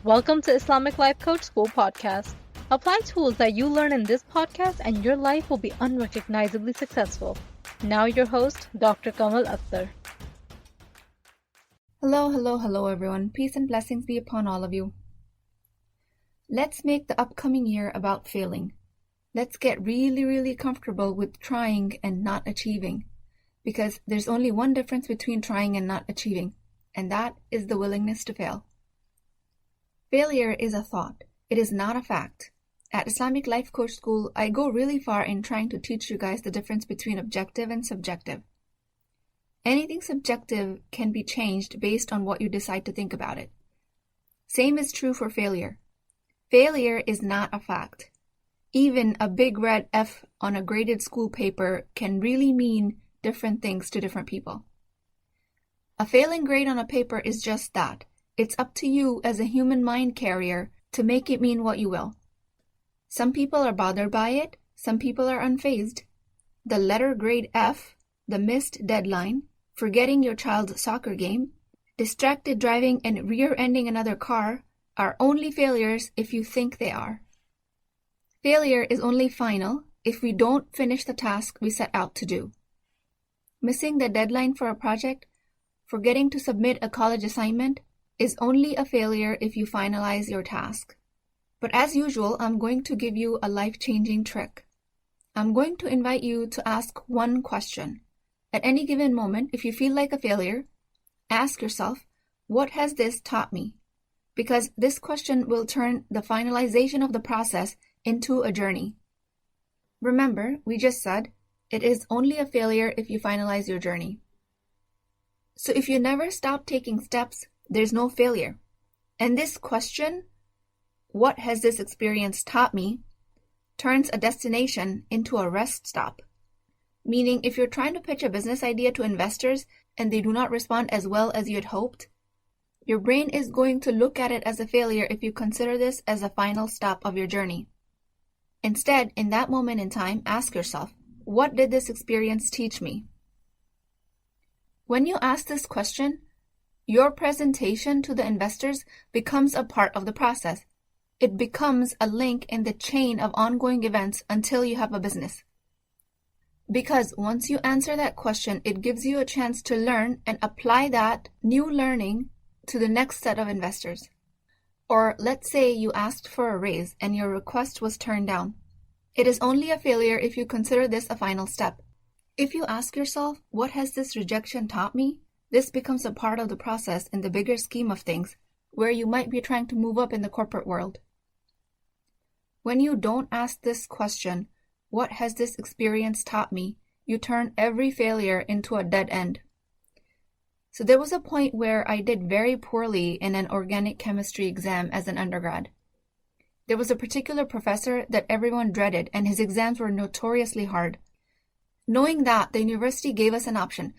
Welcome to Islamic Life Coach School Podcast. Apply tools that you learn in this podcast and your life will be unrecognizably successful. Now your host, Dr. Kamal Akhtar. Hello everyone. Peace and blessings be upon all of you. Let's make the upcoming year about failing. Let's get really comfortable with trying and not achieving. Because there's only one difference between trying and not achieving, and that is the willingness to fail. Failure is a thought. It is not a fact. At Islamic Life Coach School, I go really far in trying to teach you guys the difference between objective and subjective. Anything subjective can be changed based on what you decide to think about it. Same is true for failure. Failure is not a fact. Even a big red F on a graded school paper can really mean different things to different people. A failing grade on a paper is just that. It's up to you as a human mind carrier to make it mean what you will. Some people are bothered by it, some people are unfazed. The letter grade F, the missed deadline, forgetting your child's soccer game, distracted driving and rear-ending another car are only failures if you think they are. Failure is only final if we don't finish the task we set out to do. Missing the deadline for a project, forgetting to submit a college assignment, is only a failure if you finalize your task. But as usual, I'm going to give you a life-changing trick. I'm going to invite you to ask one question. At any given moment, if you feel like a failure, ask yourself, what has this taught me? Because this question will turn the finalization of the process into a journey. Remember, we just said, it is only a failure if you finalize your journey. So if you never stop taking steps, there's no failure. And this question, what has this experience taught me, turns a destination into a rest stop. Meaning, if you're trying to pitch a business idea to investors and they do not respond as well as you had hoped, your brain is going to look at it as a failure if you consider this as a final stop of your journey. Instead, in that moment in time, ask yourself, what did this experience teach me? When you ask this question, your presentation to the investors becomes a part of the process. It becomes a link in the chain of ongoing events until you have a business. Because once you answer that question, it gives you a chance to learn and apply that new learning to the next set of investors. Or let's say you asked for a raise and your request was turned down. It is only a failure if you consider this a final step. If you ask yourself, what has this rejection taught me? This becomes a part of the process in the bigger scheme of things, where you might be trying to move up in the corporate world. When you don't ask this question, what has this experience taught me, you turn every failure into a dead end. So there was a point where I did very poorly in an organic chemistry exam as an undergrad. There was a particular professor that everyone dreaded, and his exams were notoriously hard. Knowing that, the university gave us an option.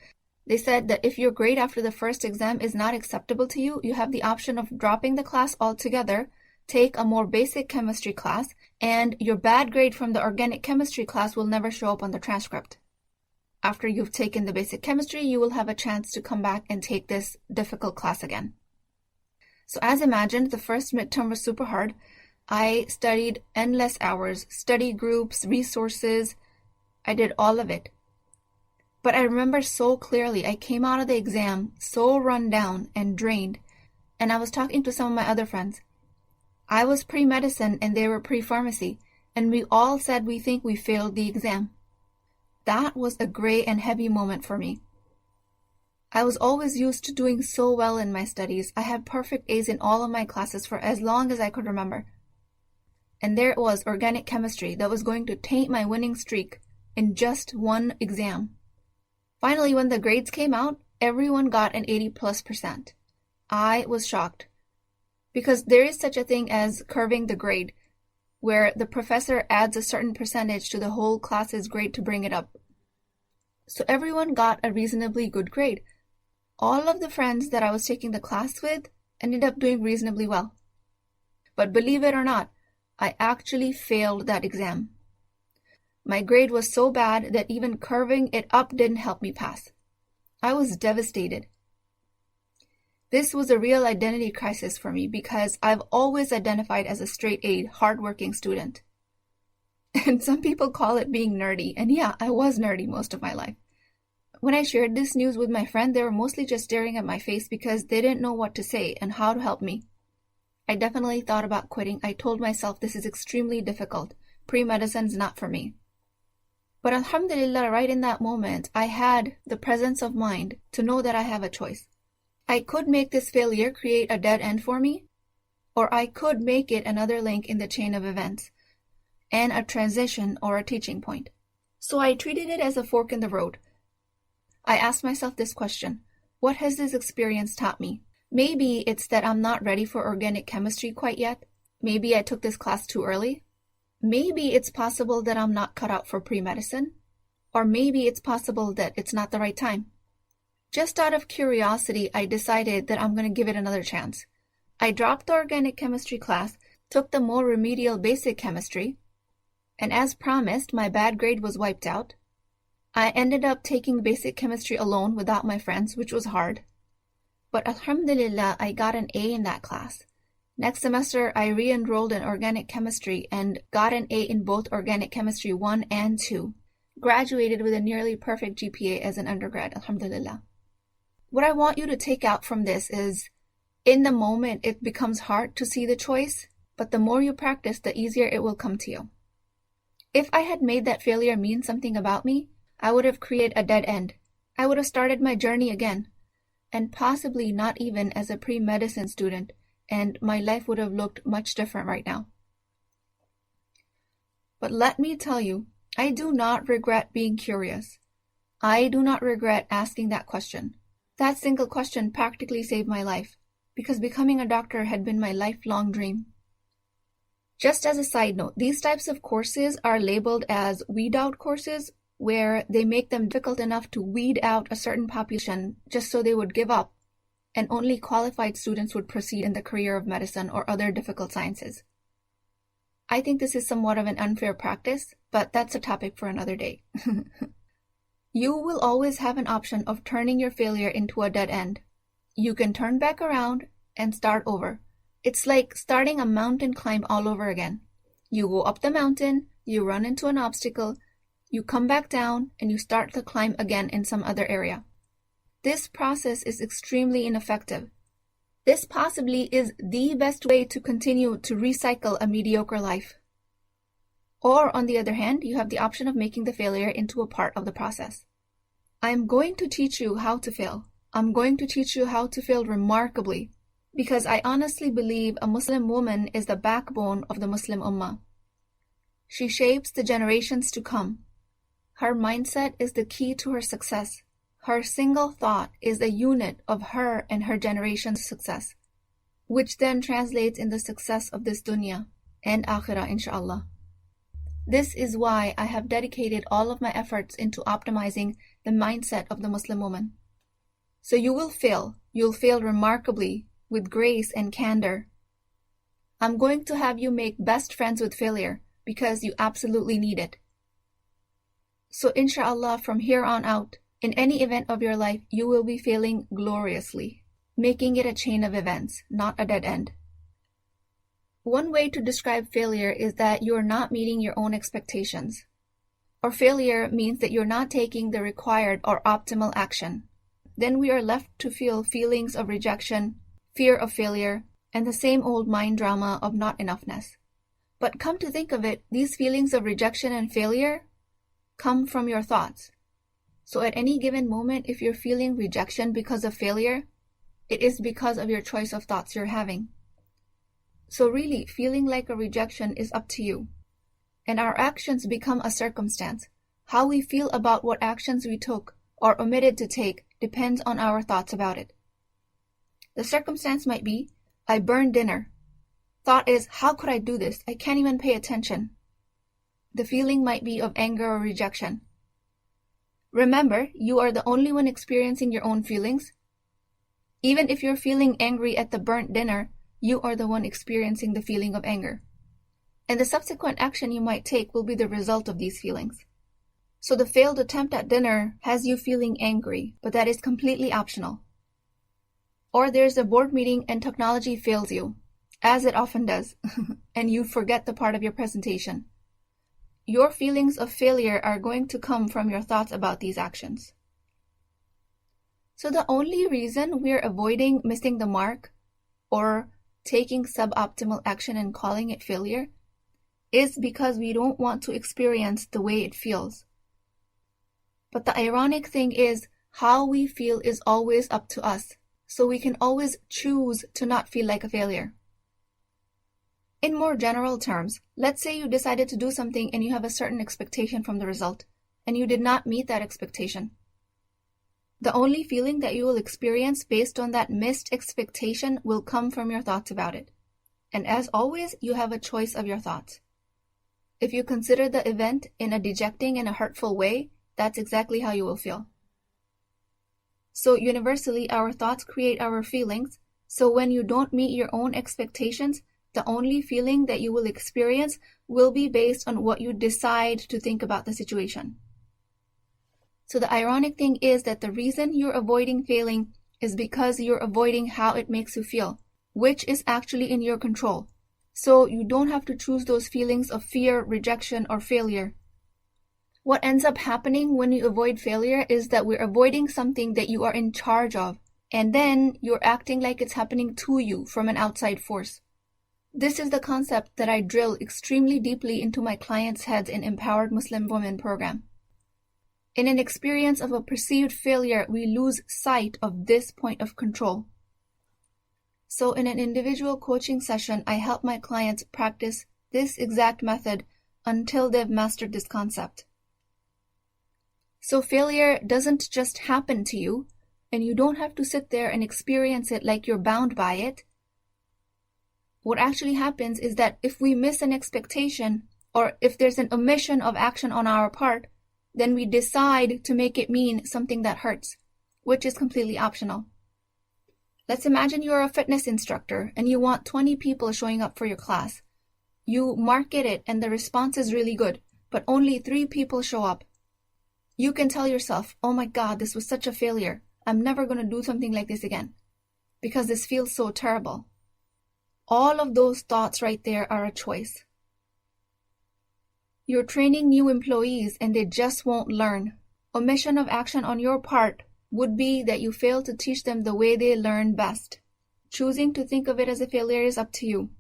They said that if your grade after the first exam is not acceptable to you, you have the option of dropping the class altogether, take a more basic chemistry class, and your bad grade from the organic chemistry class will never show up on the transcript. After you've taken the basic chemistry, you will have a chance to come back and take this difficult class again. So as imagined, the first midterm was super hard. I studied endless hours, study groups, resources. I did all of it. But I remember so clearly, I came out of the exam so run down and drained, and I was talking to some of my other friends. I was pre-medicine and they were pre-pharmacy, and we all said we think we failed the exam. That was a gray and heavy moment for me. I was always used to doing so well in my studies. I had perfect A's in all of my classes for as long as I could remember. And there it was, organic chemistry, that was going to taint my winning streak in just one exam. Finally, when the grades came out, everyone got an 80+%. I was shocked. Because there is such a thing as curving the grade, where the professor adds a certain percentage to the whole class's grade to bring it up. So everyone got a reasonably good grade. All of the friends that I was taking the class with ended up doing reasonably well. But believe it or not, I actually failed that exam. My grade was so bad that even curving it up didn't help me pass. I was devastated. This was a real identity crisis for me because I've always identified as a straight-A, hardworking student. And some people call it being nerdy, and yeah, I was nerdy most of my life. When I shared this news with my friend, they were mostly just staring at my face because they didn't know what to say and how to help me. I definitely thought about quitting. I told myself this is extremely difficult. Pre-medicine's not for me. But alhamdulillah, right in that moment, I had the presence of mind to know that I have a choice. I could make this failure create a dead end for me, or I could make it another link in the chain of events and a transition or a teaching point. So I treated it as a fork in the road. I asked myself this question: what has this experience taught me? Maybe it's that I'm not ready for organic chemistry quite yet. Maybe I took this class too early. Maybe it's possible that I'm not cut out for pre-medicine. Or maybe it's possible that it's not the right time. Just out of curiosity, I decided that I'm going to give it another chance. I dropped the organic chemistry class, took the more remedial basic chemistry, and as promised, my bad grade was wiped out. I ended up taking basic chemistry alone without my friends, which was hard. But alhamdulillah, I got an A in that class. Next semester, I re-enrolled in organic chemistry and got an A in both organic chemistry 1 and 2. Graduated with a nearly perfect GPA as an undergrad, alhamdulillah. What I want you to take out from this is, in the moment, it becomes hard to see the choice, but the more you practice, the easier it will come to you. If I had made that failure mean something about me, I would have created a dead end. I would have started my journey again, and possibly not even as a pre-medicine student, and my life would have looked much different right now. But let me tell you, I do not regret being curious. I do not regret asking that question. That single question practically saved my life, because becoming a doctor had been my lifelong dream. Just as a side note, these types of courses are labeled as weed out courses, where they make them difficult enough to weed out a certain population just so they would give up, and only qualified students would proceed in the career of medicine or other difficult sciences. I think this is somewhat of an unfair practice, but that's a topic for another day. You will always have an option of turning your failure into a dead end. You can turn back around and start over. It's like starting a mountain climb all over again. You go up the mountain, you run into an obstacle, you come back down, and you start the climb again in some other area. This process is extremely ineffective. This possibly is the best way to continue to recycle a mediocre life. Or, on the other hand, you have the option of making the failure into a part of the process. I am going to teach you how to fail. I'm going to teach you how to fail remarkably, because I honestly believe a Muslim woman is the backbone of the Muslim Ummah. She shapes the generations to come. Her mindset is the key to her success. Her single thought is a unit of her and her generation's success, which then translates in the success of this dunya and akhirah, inshallah. This is why I have dedicated all of my efforts into optimizing the mindset of the Muslim woman. So you will fail. You'll fail remarkably, with grace and candor. I'm going to have you make best friends with failure because you absolutely need it. So inshallah, from here on out, in any event of your life, you will be failing gloriously, making it a chain of events, not a dead end. One way to describe failure is that you're not meeting your own expectations. Or failure means that you're not taking the required or optimal action. Then we are left to feel feelings of rejection, fear of failure, and the same old mind drama of not enoughness. But come to think of it, these feelings of rejection and failure come from your thoughts. So at any given moment, if you're feeling rejection because of failure, it is because of your choice of thoughts you're having. So really, feeling like a rejection is up to you. And our actions become a circumstance. How we feel about what actions we took or omitted to take depends on our thoughts about it. The circumstance might be, I burned dinner. Thought is, how could I do this? I can't even pay attention. The feeling might be of anger or rejection. Remember, you are the only one experiencing your own feelings. Even if you're feeling angry at the burnt dinner, you are the one experiencing the feeling of anger. And the subsequent action you might take will be the result of these feelings. So the failed attempt at dinner has you feeling angry, but that is completely optional. Or there's a board meeting and technology fails you, as it often does, and you forget the part of your presentation. Your feelings of failure are going to come from your thoughts about these actions. So the only reason we're avoiding missing the mark or taking suboptimal action and calling it failure is because we don't want to experience the way it feels. But the ironic thing is, how we feel is always up to us, so we can always choose to not feel like a failure. In more general terms, let's say you decided to do something and you have a certain expectation from the result, and you did not meet that expectation. The only feeling that you will experience based on that missed expectation will come from your thoughts about it. And as always, you have a choice of your thoughts. If you consider the event in a dejecting and a hurtful way, that's exactly how you will feel. So universally, our thoughts create our feelings. So when you don't meet your own expectations, the only feeling that you will experience will be based on what you decide to think about the situation. So the ironic thing is that the reason you're avoiding failing is because you're avoiding how it makes you feel, which is actually in your control. So you don't have to choose those feelings of fear, rejection, or failure. What ends up happening when you avoid failure is that we're avoiding something that you are in charge of, and then you're acting like it's happening to you from an outside force. This is the concept that I drill extremely deeply into my clients' heads in Empowered Muslim Women program. In an experience of a perceived failure, we lose sight of this point of control. So in an individual coaching session, I help my clients practice this exact method until they've mastered this concept. So failure doesn't just happen to you, and you don't have to sit there and experience it like you're bound by it. What actually happens is that if we miss an expectation, or if there's an omission of action on our part, then we decide to make it mean something that hurts, which is completely optional. Let's imagine you're a fitness instructor and you want 20 people showing up for your class. You market it and the response is really good, but only 3 people show up. You can tell yourself, oh my God, this was such a failure. I'm never going to do something like this again because this feels so terrible. All of those thoughts right there are a choice. You're training new employees and they just won't learn. Omission of action on your part would be that you fail to teach them the way they learn best. Choosing to think of it as a failure is up to you.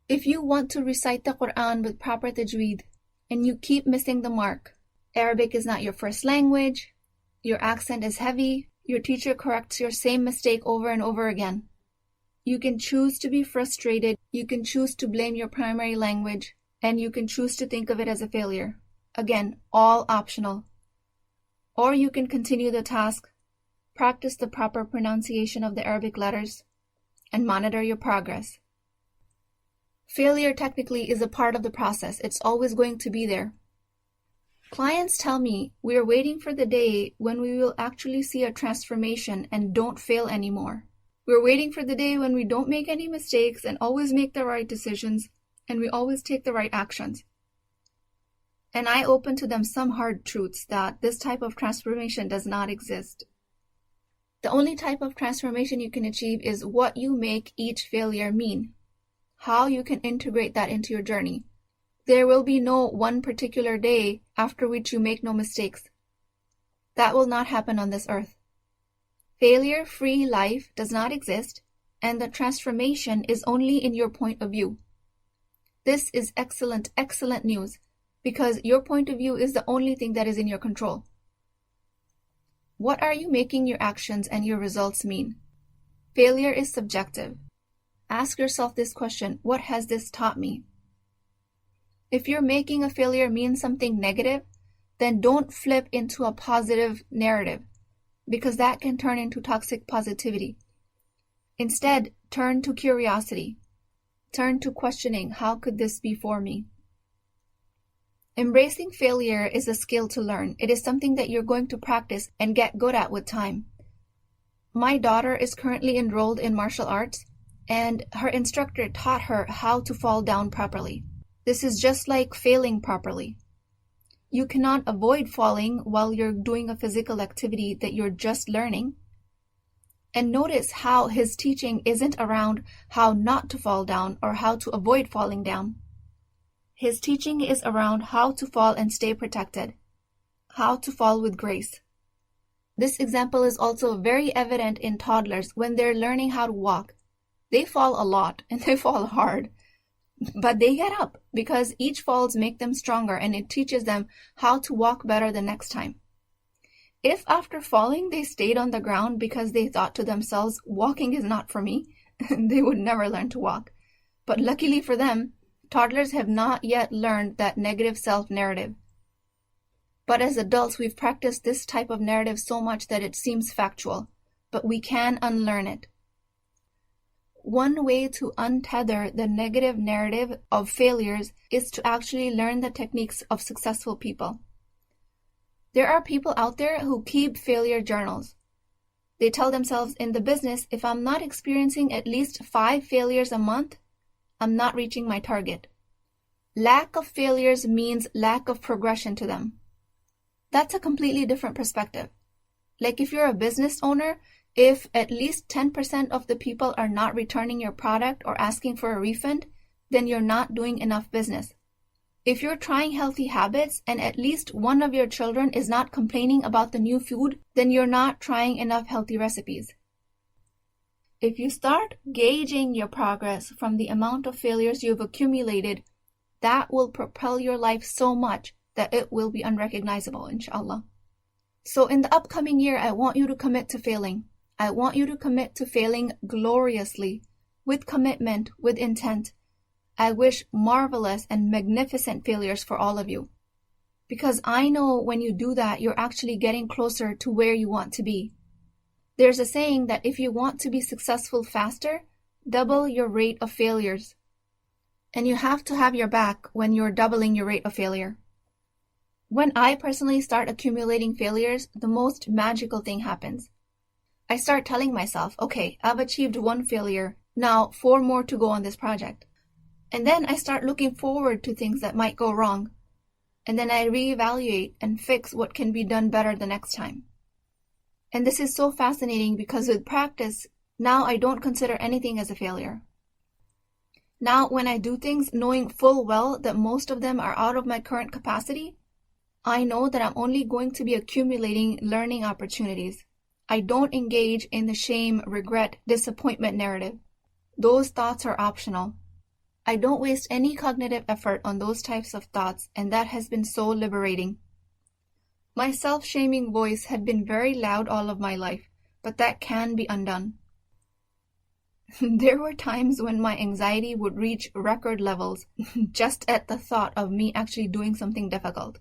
If you want to recite the Quran with proper tajweed and you keep missing the mark, Arabic is not your first language, your accent is heavy, your teacher corrects your same mistake over and over again. You can choose to be frustrated, you can choose to blame your primary language, and you can choose to think of it as a failure. Again, all optional. Or you can continue the task, practice the proper pronunciation of the Arabic letters, and monitor your progress. Failure technically is a part of the process. It's always going to be there. Clients tell me we are waiting for the day when we will actually see a transformation and don't fail anymore. We're waiting for the day when we don't make any mistakes and always make the right decisions and we always take the right actions. And I open to them some hard truths that this type of transformation does not exist. The only type of transformation you can achieve is what you make each failure mean, how you can integrate that into your journey. There will be no one particular day after which you make no mistakes. That will not happen on this earth. Failure-free life does not exist, and the transformation is only in your point of view. This is excellent, excellent news, because your point of view is the only thing that is in your control. What are you making your actions and your results mean? Failure is subjective. Ask yourself this question: what has this taught me? If you're making a failure mean something negative, then don't flip into a positive narrative, because that can turn into toxic positivity. Instead, turn to curiosity. Turn to questioning, how could this be for me? Embracing failure is a skill to learn. It is something that you're going to practice and get good at with time. My daughter is currently enrolled in martial arts, and her instructor taught her how to fall down properly. This is just like failing properly. You cannot avoid falling while you're doing a physical activity that you're just learning. And notice how his teaching isn't around how not to fall down or how to avoid falling down. His teaching is around how to fall and stay protected, how to fall with grace. This example is also very evident in toddlers when they're learning how to walk. They fall a lot and they fall hard, but they get up because each falls make them stronger and it teaches them how to walk better the next time. If after falling they stayed on the ground because they thought to themselves, walking is not for me, they would never learn to walk. But luckily for them, toddlers have not yet learned that negative self-narrative. But as adults, we've practiced this type of narrative so much that it seems factual, but we can unlearn it. One way to untether the negative narrative of failures is to actually learn the techniques of successful people. There are people out there who keep failure journals. They tell themselves, in the business, if I'm not experiencing at least 5 failures a month, I'm not reaching my target. Lack of failures means lack of progression to them. That's a completely different perspective. Like if you're a business owner, if at least 10% of the people are not returning your product or asking for a refund, then you're not doing enough business. If you're trying healthy habits and at least one of your children is not complaining about the new food, then you're not trying enough healthy recipes. If you start gauging your progress from the amount of failures you've accumulated, that will propel your life so much that it will be unrecognizable, inshallah. So in the upcoming year, I want you to commit to failing. I want you to commit to failing gloriously, with commitment, with intent. I wish marvelous and magnificent failures for all of you. Because I know when you do that, you're actually getting closer to where you want to be. There's a saying that if you want to be successful faster, double your rate of failures. And you have to have your back when you're doubling your rate of failure. When I personally start accumulating failures, the most magical thing happens. I start telling myself, okay, I've achieved 1 failure, now 4 more to go on this project. And then I start looking forward to things that might go wrong. And then I reevaluate and fix what can be done better the next time. And this is so fascinating because with practice, now I don't consider anything as a failure. Now when I do things knowing full well that most of them are out of my current capacity, I know that I'm only going to be accumulating learning opportunities. I don't engage in the shame, regret, disappointment narrative. Those thoughts are optional. I don't waste any cognitive effort on those types of thoughts, and that has been so liberating. My self-shaming voice had been very loud all of my life, but that can be undone. There were times when my anxiety would reach record levels just at the thought of me actually doing something difficult.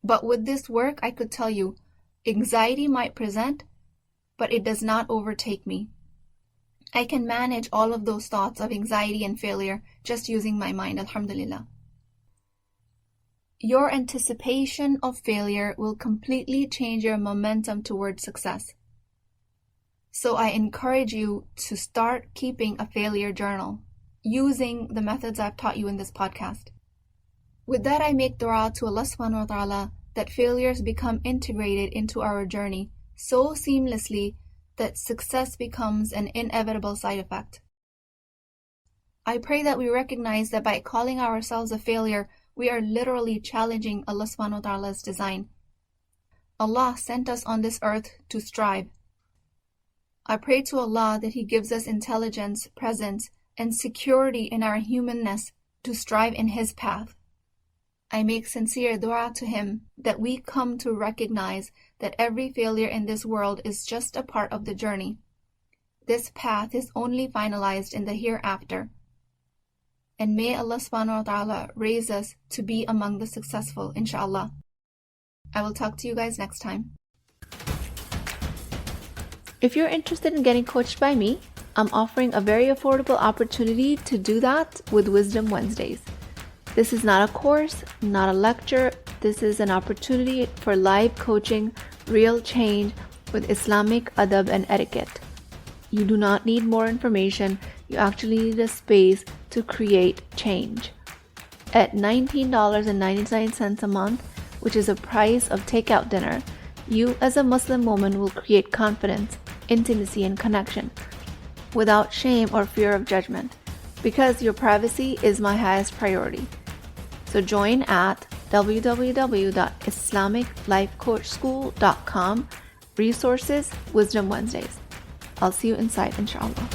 But with this work, I could tell you, anxiety might present, but it does not overtake me. I can manage all of those thoughts of anxiety and failure just using my mind, alhamdulillah. Your anticipation of failure will completely change your momentum towards success. So I encourage you to start keeping a failure journal using the methods I've taught you in this podcast. With that, I make dua to Allah subhanahu wa ta'ala that failures become integrated into our journey so seamlessly that success becomes an inevitable side effect. I pray that we recognize that by calling ourselves a failure, we are literally challenging Allah subhanahu wa ta'ala's design. Allah sent us on this earth to strive. I pray to Allah that He gives us intelligence, presence, and security in our humanness to strive in His path. I make sincere dua to Him that we come to recognize that every failure in this world is just a part of the journey. This path is only finalized in the hereafter. And may Allah subhanahu wa ta'ala raise us to be among the successful, inshallah. I will talk to you guys next time. If you're interested in getting coached by me, I'm offering a very affordable opportunity to do that with Wisdom Wednesdays. This is not a course, not a lecture. This is an opportunity for live coaching, real change with Islamic adab and etiquette. You do not need more information. You actually need a space to create change. At $19.99 a month, which is the price of takeout dinner, you as a Muslim woman will create confidence, intimacy, and connection, without shame or fear of judgment, because your privacy is my highest priority. So join at www.islamiclifecoachschool.com, resources, Wisdom Wednesdays. I'll see you inside, inshallah.